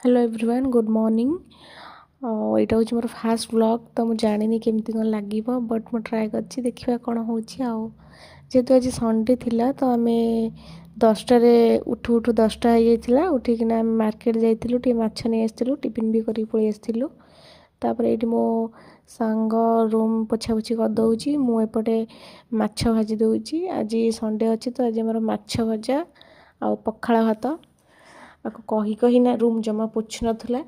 Hello everyone good morning. यहाँ हूँ मोर fast vlog तो मुझे जानी केमती कौन लगे बट मुझे ट्राए कर देखा कौन हो जेहेतु आज संडे थिला तो आम 10टार उठू उठू 10टा हो जाता उठिकिना आम मार्केट जाइलु टे माछ नहीं आसलु टिफिन भी कर पलि आसलु तापर ये मो सांग रूम पोछा पोछी करदे मुझे माछ भाजी दूची आज संडे अच्छी तो आज मोर माछ भजा आ पखाड़ भात आपको कही कही ना रूम जमा पोछ नाला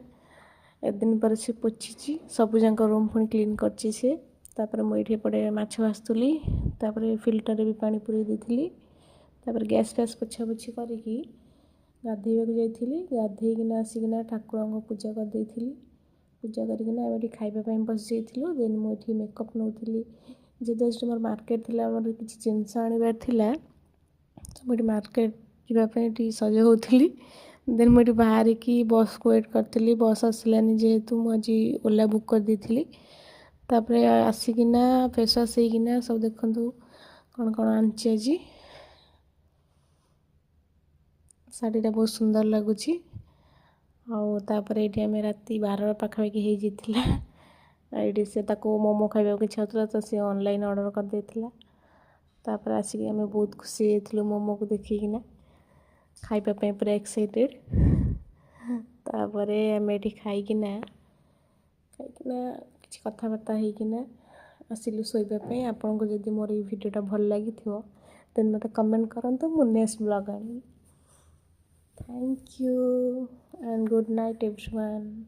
एदिन पर से पोछी सबू जाक रूम पुणी क्लीन करची सी तापर मुझे पड़े माछ भाजुली तापर फिल्टर भी पानी पूरी देती तापर गैस फैस पोछा पोछी करी गाधेवा जाइली गाधेकिना आसिकिना ठाकुर पूजा करदेली पूजा करना आम खावाई बस जाइलु देन मुझे मेकअप नौली जेहेतु मोर मार्केट थी मोर किसी जिनस आनबार तो मुझे मार्केट जावाई सज होली देन मुझे बाहर की बस को वेट करी बस आसलानी जेहेतु मुझे ओला बुक कर देती तापर आसिकिना फेस वाश होना सब देखु कौन कौन आनी आज शाढ़ीटा बहुत सुंदर लगुच आउे ये आम राति 12 पाखापाखि ये से मोमो खाइबा इच्छा होता तो सी ऑनलाइन ऑर्डर कर देथिला तापर आसिक आम बहुत खुशी होइथिलु मोमो को देखिकिना खाइबा पूरा एक्साइटेड तापर आम ये खाइकिना किसी कथबार्ता होकिना आसिलु शोवाई आपन को जदि मोर ये वीडियोटा भल लगी देन मत कमेंट करंतु मु नेक्स्ट ब्लॉग आनी thank you and good night everyone.